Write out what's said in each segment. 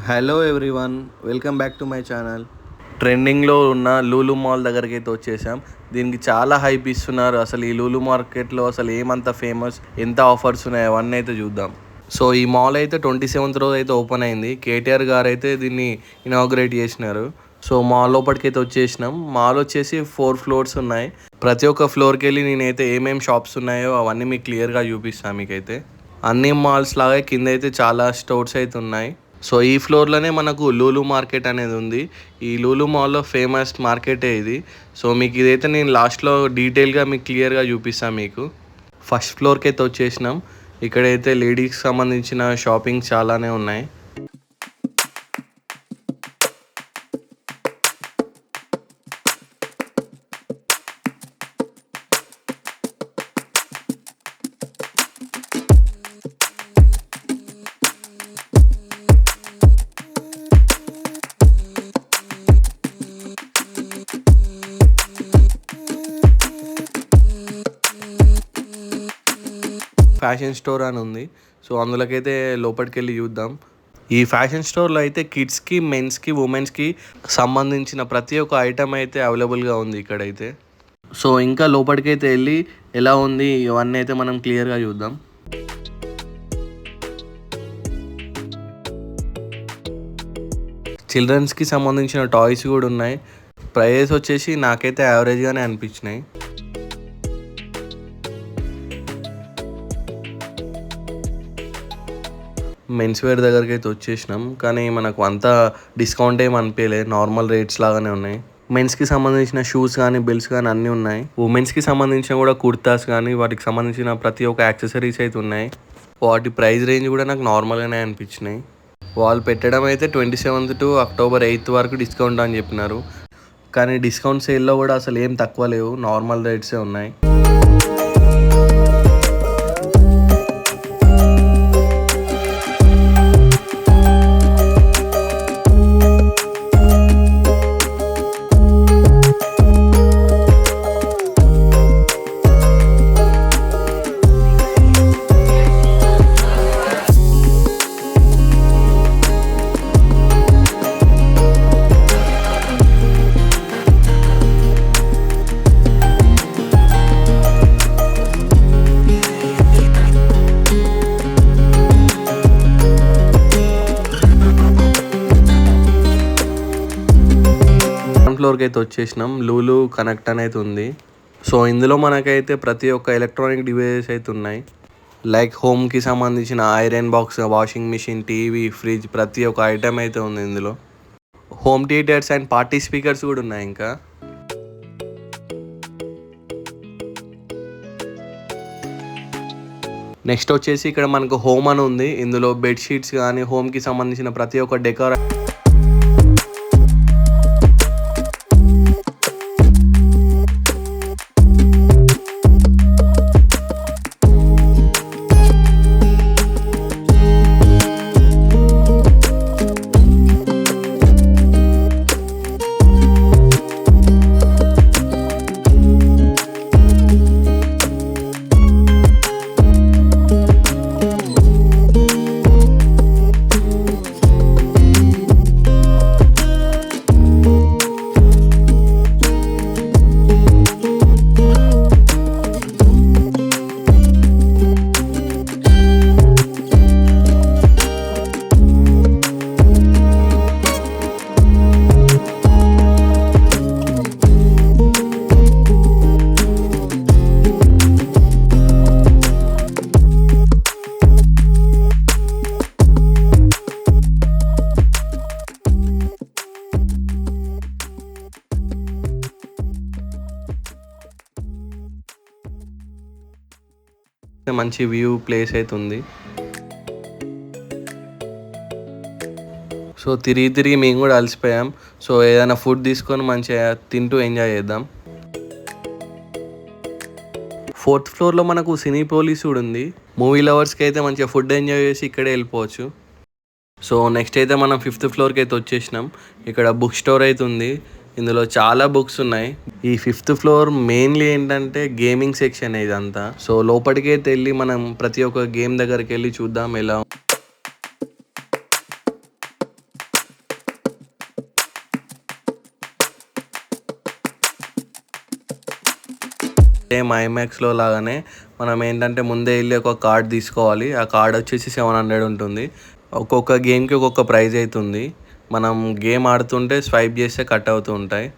Hello everyone, welcome back to my channel. ట్రెండింగ్లో ఉన్న Lulu mall దగ్గరికి అయితే వచ్చేసాం. దీనికి చాలా హైప్ ఇస్తున్నారు. అసలు ఈ లూలు మార్కెట్లో అసలు ఏమంత ఫేమస్, ఎంత ఆఫర్స్ ఉన్నాయి అవన్నీ అయితే చూద్దాం. సో ఈ మాల్ అయితే 27th రోజు అయితే ఓపెన్ అయింది. కేటీఆర్ గారు అయితే దీన్ని ఇనాగ్రేట్ చేసినారు. సో మాల్ లోపలికి అయితే వచ్చేసినాం. మాల్ వచ్చేసి 4 floors ఉన్నాయి. ప్రతి ఒక్క ఫ్లోర్కి వెళ్ళి నేనైతే ఏమేమి షాప్స్ ఉన్నాయో అవన్నీ మీకు క్లియర్గా చూపిస్తాను. మీకైతే అన్ని మాల్స్ లాగా కింద అయితే చాలా స్టోర్స్ అయితే ఉన్నాయి. సో ఈ ఫ్లోర్లోనే మనకు లూలు మార్కెట్ అనేది ఉంది. ఈ లూలు మాల్లో ఫేమస్ మార్కెటే ఇది. సో మీకు ఇదైతే నేను లాస్ట్లో డీటెయిల్గా మీకు క్లియర్గా చూపిస్తాను. మీకు ఫస్ట్ ఫ్లోర్కి అయితే వచ్చేసినాం. ఇక్కడైతే లేడీస్కి సంబంధించిన షాపింగ్ చాలానే ఉన్నాయి. ఫ్యాషన్ స్టోర్ అని ఉంది. సో అందులోకైతే లోపలికి వెళ్ళి చూద్దాం. ఈ ఫ్యాషన్ స్టోర్లో అయితే కిడ్స్కి, మెన్స్కి, ఉమెన్స్కి సంబంధించిన ప్రతి ఒక్క ఐటమ్ అయితే అవైలబుల్గా ఉంది ఇక్కడైతే. సో ఇంకా లోపలికైతే వెళ్ళి ఎలా ఉంది ఇవన్నీ అయితే మనం క్లియర్గా చూద్దాం. చిల్డ్రన్స్కి సంబంధించిన టాయ్స్ కూడా ఉన్నాయి. ప్రైస్ వచ్చేసి నాకైతే యావరేజ్గానే అనిపించినాయి. మెన్స్ వేర్ దగ్గరికి అయితే వచ్చేసినాం. కానీ మనకు అంత డిస్కౌంట్ ఏమి అనిపించలేదు. నార్మల్ రేట్స్ లాగానే ఉన్నాయి. మెన్స్కి సంబంధించిన షూస్ కానీ, బెల్ట్స్ కానీ అన్నీ ఉన్నాయి. ఉమెన్స్కి సంబంధించిన కూడా కుర్తాస్ కానీ, వాటికి సంబంధించిన ప్రతి ఒక్క యాక్సెసరీస్ అయితే ఉన్నాయి. వాటి ప్రైస్ రేంజ్ కూడా నాకు నార్మల్గానే అనిపించినాయి. వాళ్ళు పెట్టడం అయితే 27th to October 8th వరకు డిస్కౌంట్ అని చెప్పినారు. కానీ డిస్కౌంట్ సేల్లో కూడా అసలు ఏం తక్కువ లేవు, నార్మల్ రేట్సే ఉన్నాయి. ఫ్లోర్కి అయితే వచ్చేసినాం. లూలు కనెక్ట్ అనేది ఉంది. సో ఇందులో మనకైతే ప్రతి ఒక్క ఎలక్ట్రానిక్ డివైజెస్ అయితే ఉన్నాయి. లైక్ హోమ్కి సంబంధించిన iron box, washing machine, TV, fridge ప్రతి ఒక్క ఐటమ్ అయితే ఉంది ఇందులో. Home theatres and party speakers కూడా ఉన్నాయి. ఇంకా నెక్స్ట్ వచ్చేసి ఇక్కడ మనకు హోమ్ అని ఉంది. ఇందులో బెడ్షీట్స్ కానీ, హోమ్కి సంబంధించిన ప్రతి ఒక్క డెకర్ మంచి వ్యూ ప్లేస్ అయితే ఉంది. సో తిరిగి మేము కూడా అలసిపోయాం. సో ఏదైనా ఫుడ్ తీసుకొని మంచిగా తింటూ ఎంజాయ్ చేద్దాం. 4th ఫ్లోర్లో మనకు సినీపోలీస్ కూడా ఉంది. మూవీ లవర్స్కి అయితే మంచిగా ఫుడ్ ఎంజాయ్ చేసి ఇక్కడే వెళ్ళిపోవచ్చు. సో నెక్స్ట్ అయితే మనం 5th ఫ్లోర్కి అయితే వచ్చేసినాం. ఇక్కడ బుక్ స్టోర్ అయితే ఉంది. ఇందులో చాలా బుక్స్ ఉన్నాయి. ఈ 5th ఫ్లోర్ మెయిన్లీ ఏంటంటే గేమింగ్ సెక్షన్ ఇదంతా. సో లోపలికి అయితే వెళ్ళి మనం ప్రతి ఒక్క గేమ్ దగ్గరికి వెళ్ళి చూద్దాం ఎలా. సేమ్ ఐమాక్స్లో లాగానే మనం ఏంటంటే ముందే వెళ్ళి ఒక కార్డ్ తీసుకోవాలి. ఆ కార్డ్ వచ్చేసి 700 ఉంటుంది. ఒక్కొక్క గేమ్కి ఒక్కొక్క ప్రైజ్ అవుతుంది. మనం గేమ్ ఆడుతుంటే స్వైప్ చేస్తే కట్ అవుతూ ఉంటాయి.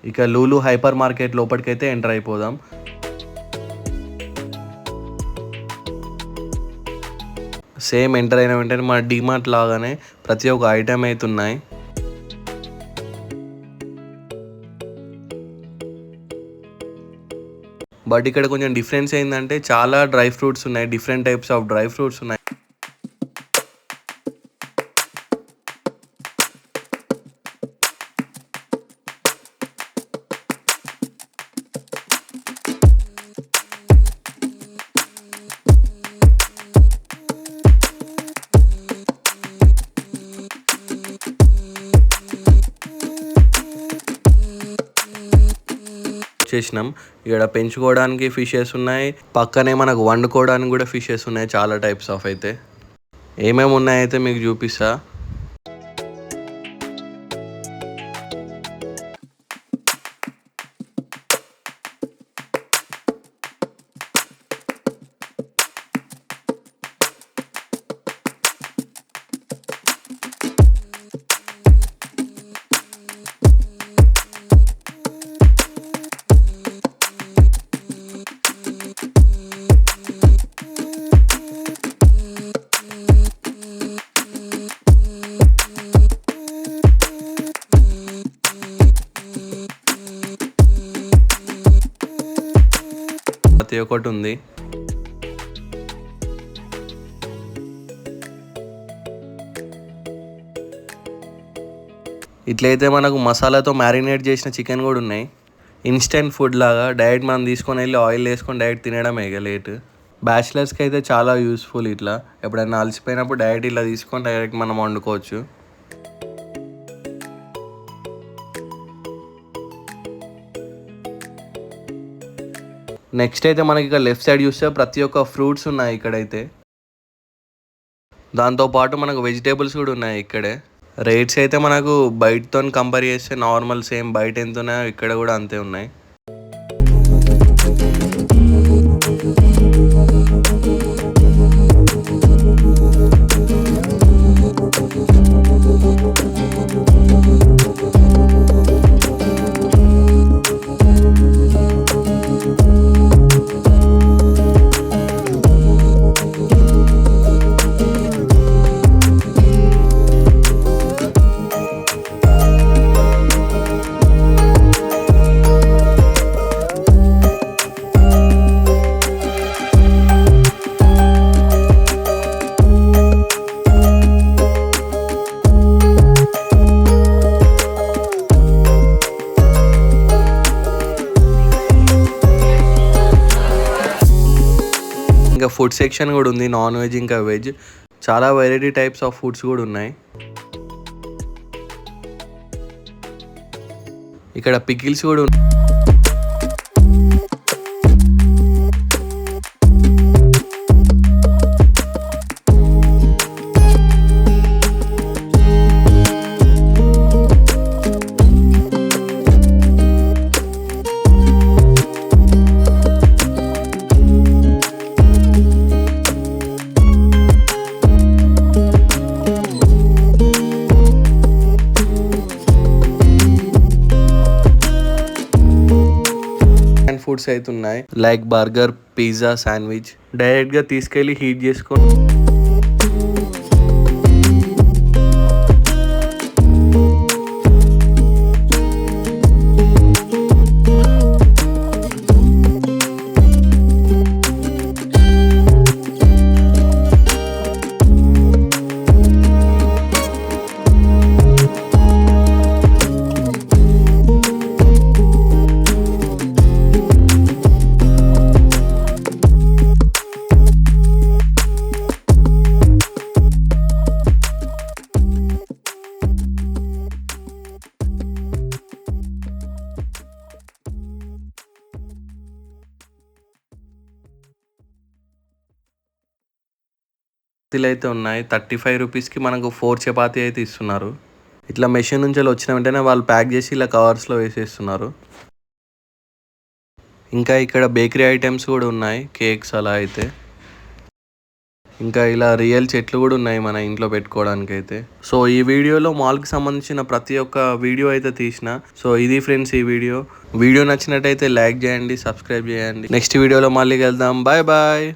ఇక లూలు హైపర్ మార్కెట్ లోపలికైతే ఎంటర్ అయిపోదాం. సేమ్ ఎంటర్ అయిన వెంటనే మన డిమార్ట్ లాగానే ప్రతి ఒక్క ఐటెం అయితే ఉన్నాయి. బట్ ఇక్కడ కొంచెం డిఫరెన్స్ ఏంటంటే చాలా డ్రై ఫ్రూట్స్ ఉన్నాయి. Different types of dry fruits ఉన్నాయి. చేసినాం. ఇక్కడ పెంచుకోవడానికి ఫిషెస్ ఉన్నాయి. పక్కనే మనకు వండుకోవడానికి కూడా ఫిషెస్ ఉన్నాయి. చాలా టైప్స్ ఆఫ్ అయితే ఏమేమి ఉన్నాయైతే మీకు చూపిస్తా. ప్రతి ఒక్కటి ఉంది. ఇట్లయితే మనకు మసాలాతో మ్యారినేట్ చేసిన చికెన్ కూడా ఉన్నాయి. ఇన్స్టెంట్ ఫుడ్ లాగా డైరెక్ట్ మనం తీసుకొని వెళ్ళి ఆయిల్ వేసుకొని డైరెక్ట్ తినడమే ఇక లేట్. బ్యాచిలర్స్కి అయితే చాలా యూస్ఫుల్. ఇట్లా ఎప్పుడైనా అలసిపోయినప్పుడు డైరెక్ట్ ఇలా తీసుకొని డైరెక్ట్ మనం వండుకోవచ్చు. నెక్స్ట్ అయితే మనకి ఇక్కడ లెఫ్ట్ సైడ్ చూస్తే ప్రతి ఒక్క ఫ్రూట్స్ ఉన్నాయి ఇక్కడైతే. దాంతోపాటు మనకు వెజిటేబుల్స్ కూడా ఉన్నాయి ఇక్కడే. రేట్స్ అయితే మనకు బయటతో కంపేర్ చేస్తే నార్మల్ సేమ్ బయట ఎంత ఉన్నాయో ఇక్కడ కూడా అంతే ఉన్నాయి. ఫుడ్ సెక్షన్ కూడా ఉంది, నాన్ వెజ్ ఇంకా వెజ్. చాలా వెరైటీ టైప్స్ ఆఫ్ ఫుడ్స్ కూడా ఉన్నాయి. ఇక్కడ పికిల్స్ కూడా ఉన్నాయి. ఫుడ్స్ అయితే ఉన్నాయి, like burger, pizza, sandwich. Direct గా తీసుకెళ్లి హీట్ చేసుకొని అయితే ఉన్నాయి. 35 రూపీస్కి మనకు 4 చపాతీ అయితే ఇస్తున్నారు. ఇట్లా మెషిన్ నుంచి వచ్చిన వెంటనే వాళ్ళు ప్యాక్ చేసి ఇలా కవర్స్లో వేసేస్తున్నారు. ఇంకా ఇక్కడ బేకరీ ఐటమ్స్ కూడా ఉన్నాయి, కేక్స్ అలా అయితే. ఇంకా ఇలా రియల్ చెట్లు కూడా ఉన్నాయి మన ఇంట్లో పెట్టుకోవడానికి అయితే. సో ఈ వీడియోలో మాల్కి సంబంధించిన ప్రతి ఒక్క వీడియో అయితే తీసిన. సో ఇది ఫ్రెండ్స్ ఈ వీడియో నచ్చినట్టయితే లైక్ చేయండి, సబ్స్క్రైబ్ చేయండి. నెక్స్ట్ వీడియోలో మళ్ళీ వెళ్దాం. Bye bye.